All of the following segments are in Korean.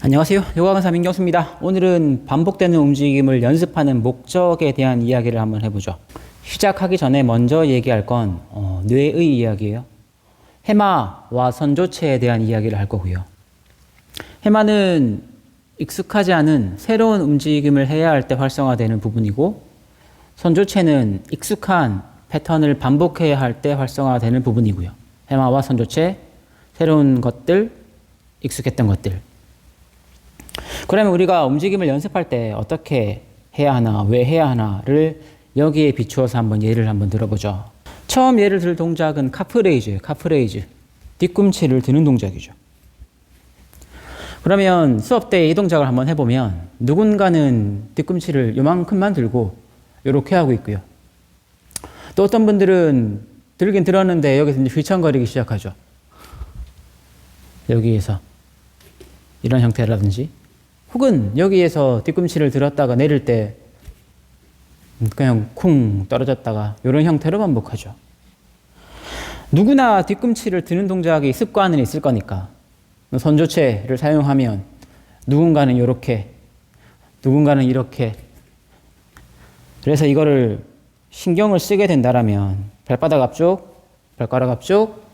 안녕하세요. 요가 강사 민경수입니다. 오늘은 반복되는 움직임을 연습하는 목적에 대한 이야기를 한번 해보죠. 시작하기 전에 먼저 얘기할 건 뇌의 이야기예요. 해마와 선조체에 대한 이야기를 할 거고요. 해마는 익숙하지 않은 새로운 움직임을 해야 할 때 활성화되는 부분이고, 선조체는 익숙한 패턴을 반복해야 할 때 활성화되는 부분이고요. 해마와 선조체, 새로운 것들, 익숙했던 것들. 그러면 우리가 움직임을 연습할 때 어떻게 해야 하나, 왜 해야 하나를 여기에 비추어서 한번 예를 한번 들어보죠. 처음 예를 들 동작은 카프레이즈예요. 카프레이즈. 뒤꿈치를 드는 동작이죠. 그러면 수업 때 이 동작을 한번 해보면 누군가는 뒤꿈치를 요만큼만 들고 이렇게 하고 있고요. 또 어떤 분들은 들긴 들었는데 여기서 이제 휘청거리기 시작하죠. 여기에서 이런 형태라든지, 혹은 여기에서 뒤꿈치를 들었다가 내릴 때 그냥 쿵 떨어졌다가 이런 형태로 반복하죠. 누구나 뒤꿈치를 드는 동작이 습관은 있을 거니까 선조체를 사용하면 누군가는 이렇게, 누군가는 이렇게, 그래서 이거를 신경을 쓰게 된다라면 발바닥 앞쪽, 발가락 앞쪽,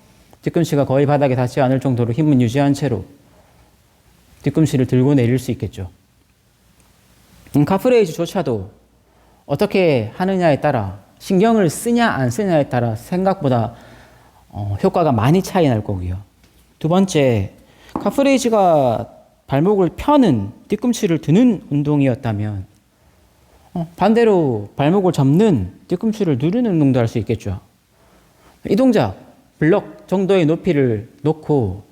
뒤꿈치가 거의 바닥에 닿지 않을 정도로 힘은 유지한 채로 뒤꿈치를 들고 내릴 수 있겠죠. 카프레이즈조차도 어떻게 하느냐에 따라, 신경을 쓰냐 안 쓰냐에 따라 생각보다 효과가 많이 차이 날 거고요. 두 번째, 카프레이즈가 발목을 펴는, 뒤꿈치를 드는 운동이었다면 반대로 발목을 잡는, 뒤꿈치를 누르는 운동도 할 수 있겠죠. 이 동작, 블럭 정도의 높이를 놓고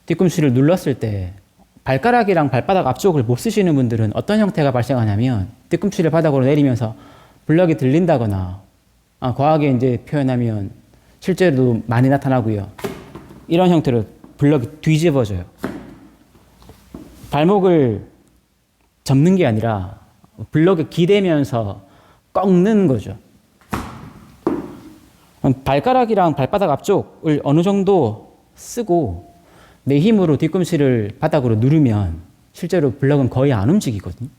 뒤꿈치를 눌렀을 때 발가락이랑 발바닥 앞쪽을 못 쓰시는 분들은 어떤 형태가 발생하냐면 뒤꿈치를 바닥으로 내리면서 블럭이 들린다거나, 과하게 이제 표현하면 실제로도 많이 나타나고요. 이런 형태로 블럭이 뒤집어져요. 발목을 접는 게 아니라 블럭에 기대면서 꺾는 거죠. 발가락이랑 발바닥 앞쪽을 어느 정도 쓰고 내 힘으로 뒤꿈치를 바닥으로 누르면 실제로 블럭은 거의 안 움직이거든요.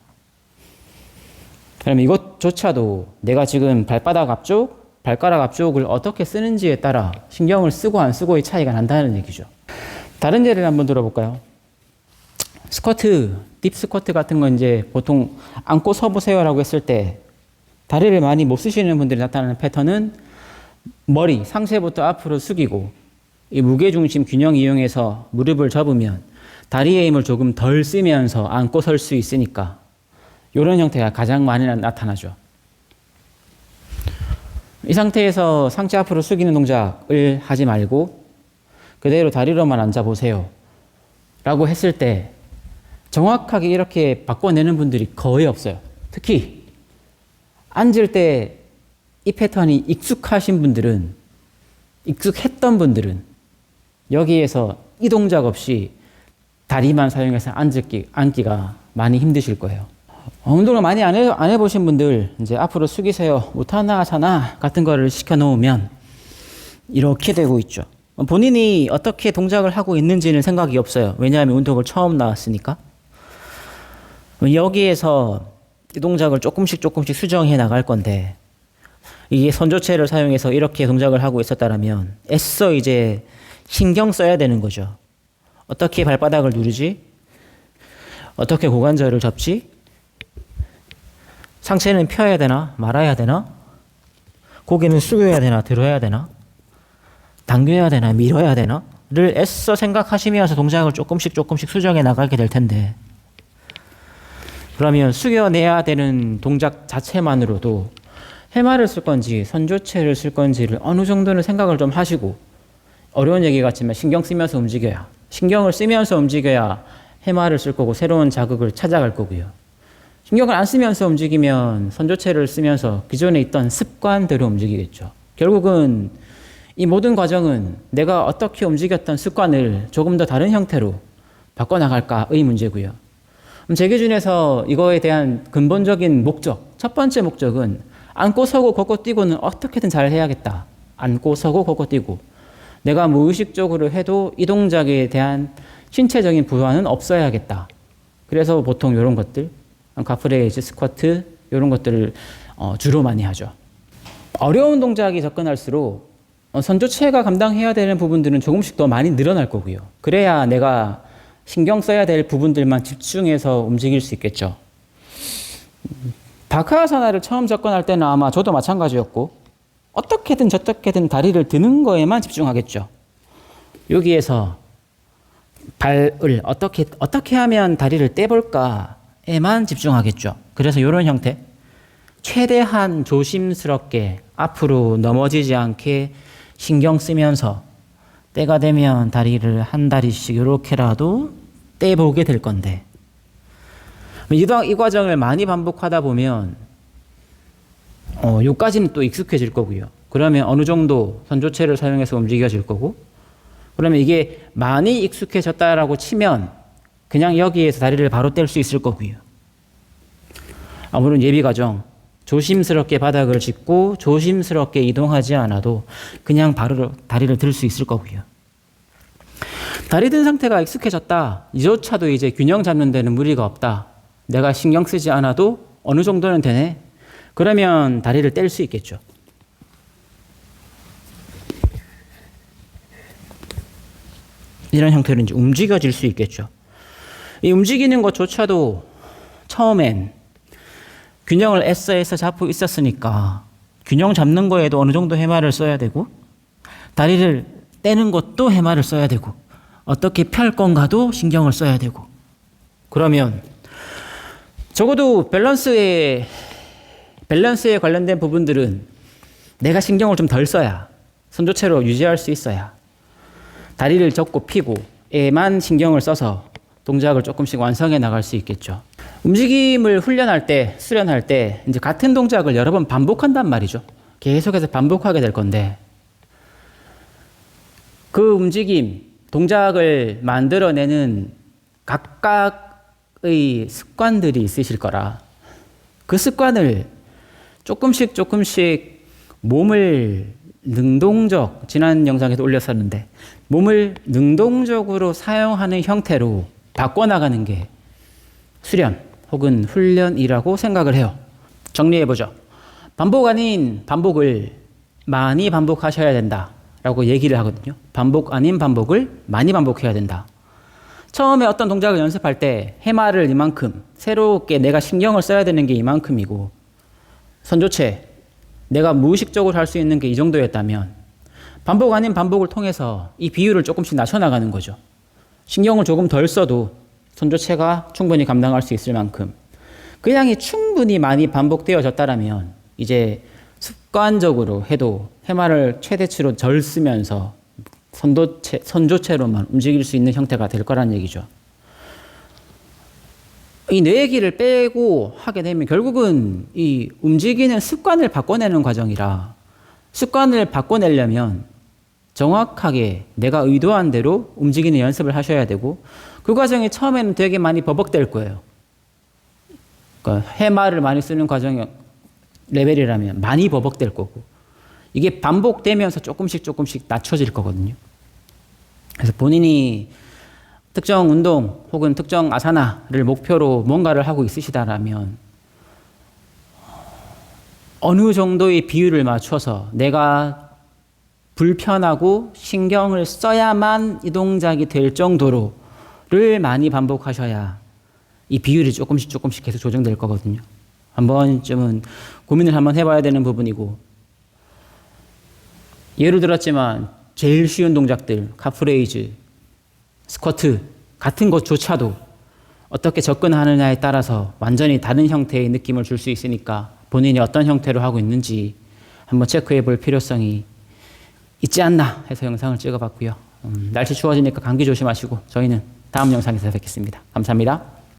그러면 이것조차도 내가 지금 발바닥 앞쪽, 발가락 앞쪽을 어떻게 쓰는지에 따라 신경을 쓰고 안 쓰고의 차이가 난다는 얘기죠. 다른 예를 한번 들어볼까요? 스쿼트, 딥 스쿼트 같은 건 이제 보통 앉고 서보세요라고 했을 때 다리를 많이 못 쓰시는 분들이 나타나는 패턴은 머리, 상체부터 앞으로 숙이고 이 무게중심 균형 이용해서 무릎을 접으면 다리의 힘을 조금 덜 쓰면서 앉고 설 수 있으니까 이런 형태가 가장 많이 나타나죠. 이 상태에서 상체 앞으로 숙이는 동작을 하지 말고 그대로 다리로만 앉아보세요 라고 했을 때 정확하게 이렇게 바꿔내는 분들이 거의 없어요. 특히 앉을 때 이 패턴이 익숙하신 분들은, 익숙했던 분들은 여기에서 이 동작 없이 다리만 사용해서 앉기가 많이 힘드실 거예요. 운동을 많이 안 해보신 분들, 이제 앞으로 숙이세요, 못하나 하잖아 같은 거를 시켜놓으면 이렇게 되고 있죠. 본인이 어떻게 동작을 하고 있는지는 생각이 없어요. 왜냐하면 운동을 처음 나왔으니까. 여기에서 이 동작을 조금씩 수정해 나갈 건데, 이게 선조체를 사용해서 이렇게 동작을 하고 있었다면 애써 이제 신경 써야 되는 거죠. 어떻게 발바닥을 누르지? 어떻게 고관절을 접지? 상체는 펴야 되나? 말아야 되나? 고개는 숙여야 되나? 들어야 되나? 당겨야 되나? 밀어야 되나? 를 애써 생각하시면서 동작을 조금씩 수정해 나가게 될 텐데, 그러면 숙여내야 되는 동작 자체만으로도 해마를 쓸 건지 선조체를 쓸 건지를 어느 정도는 생각을 좀 하시고, 어려운 얘기 같지만 신경을 쓰면서 움직여야 해마를 쓸 거고 새로운 자극을 찾아갈 거고요. 신경을 안 쓰면서 움직이면 선조체를 쓰면서 기존에 있던 습관대로 움직이겠죠. 결국은 이 모든 과정은 내가 어떻게 움직였던 습관을 조금 더 다른 형태로 바꿔나갈까의 문제고요. 제 기준에서 이거에 대한 근본적인 목적, 첫 번째 목적은 앉고 서고 걷고 뛰고는 어떻게든 잘 해야겠다. 앉고 서고 걷고 뛰고 내가 무의식적으로 해도 이 동작에 대한 신체적인 부하는 없어야겠다. 그래서 보통 이런 것들, 카프레이즈, 스쿼트 이런 것들을 주로 많이 하죠. 어려운 동작이 접근할수록 선조체가 감당해야 되는 부분들은 조금씩 더 많이 늘어날 거고요. 그래야 내가 신경 써야 될 부분들만 집중해서 움직일 수 있겠죠. 바크아사나를 처음 접근할 때는 아마 저도 마찬가지였고 어떻게든 저떻게든 다리를 드는 거에만 집중하겠죠. 여기에서 발을 어떻게 하면 다리를 떼볼까에만 집중하겠죠. 그래서 이런 형태, 최대한 조심스럽게 앞으로 넘어지지 않게 신경 쓰면서 때가 되면 다리를 한 다리씩 이렇게라도 떼보게 될 건데, 이 과정을 많이 반복하다 보면 요까지는 또 익숙해질 거고요. 그러면 어느 정도 선조체를 사용해서 움직여질 거고, 그러면 이게 많이 익숙해졌다라고 치면 그냥 여기에서 다리를 바로 뗄 수 있을 거고요. 물론 예비 과정, 조심스럽게 바닥을 짚고 조심스럽게 이동하지 않아도 그냥 바로 다리를 들 수 있을 거고요. 다리 든 상태가 익숙해졌다. 이조차도 이제 균형 잡는 데는 무리가 없다. 내가 신경 쓰지 않아도 어느 정도는 되네. 그러면 다리를 뗄 수 있겠죠. 이런 형태로 이제 움직여질 수 있겠죠. 이 움직이는 것조차도 처음엔 균형을 애써 잡고 있었으니까 균형 잡는 거에도 어느 정도 해마를 써야 되고, 다리를 떼는 것도 해마를 써야 되고, 어떻게 펼 건가도 신경을 써야 되고, 그러면 적어도 밸런스에 관련된 부분들은 내가 신경을 좀 덜 써야, 선조체로 유지할 수 있어야, 다리를 접고 피고에만 신경을 써서 동작을 조금씩 완성해 나갈 수 있겠죠. 움직임을 훈련할 때, 수련할 때 이제 같은 동작을 여러 번 반복한단 말이죠. 계속해서 반복하게 될 건데, 그 움직임, 동작을 만들어내는 각각의 습관들이 있으실 거라, 그 습관을 조금씩 몸을 지난 영상에도 올렸었는데, 몸을 능동적으로 사용하는 형태로 바꿔나가는 게 수련 혹은 훈련이라고 생각을 해요. 정리해보죠. 반복 아닌 반복을 많이 반복하셔야 된다라고 얘기를 하거든요. 반복 아닌 반복을 많이 반복해야 된다. 처음에 어떤 동작을 연습할 때 해마를 이만큼, 새롭게 내가 신경을 써야 되는 게 이만큼이고, 선조체, 내가 무의식적으로 할 수 있는 게 이 정도였다면 반복 아닌 반복을 통해서 이 비율을 조금씩 낮춰나가는 거죠. 신경을 조금 덜 써도 선조체가 충분히 감당할 수 있을 만큼 그 양이 충분히 많이 반복되어졌다면 이제 습관적으로 해도 해마를 최대치로 덜 쓰면서 선조체로만 움직일 수 있는 형태가 될 거란 얘기죠. 이 뇌기를 빼고 하게 되면 결국은 이 움직이는 습관을 바꿔내는 과정이라, 습관을 바꿔내려면 정확하게 내가 의도한 대로 움직이는 연습을 하셔야 되고, 그 과정이 처음에는 되게 많이 버벅될 거예요. 그러니까 해마를 많이 쓰는 과정 레벨이라면 많이 버벅될 거고, 이게 반복되면서 조금씩 낮춰질 거거든요. 그래서 본인이 특정 운동 혹은 특정 아사나를 목표로 뭔가를 하고 있으시다라면 어느 정도의 비율을 맞춰서 내가 불편하고 신경을 써야만 이 동작이 될 정도로를 많이 반복하셔야 이 비율이 조금씩 계속 조정될 거거든요. 한 번쯤은 고민을 한번 해봐야 되는 부분이고, 예를 들었지만 제일 쉬운 동작들, 카프레이즈, 스쿼트 같은 것조차도 어떻게 접근하느냐에 따라서 완전히 다른 형태의 느낌을 줄 수 있으니까 본인이 어떤 형태로 하고 있는지 한번 체크해 볼 필요성이 있지 않나 해서 영상을 찍어봤고요. 날씨 추워지니까 감기 조심하시고 저희는 다음 영상에서 뵙겠습니다. 감사합니다.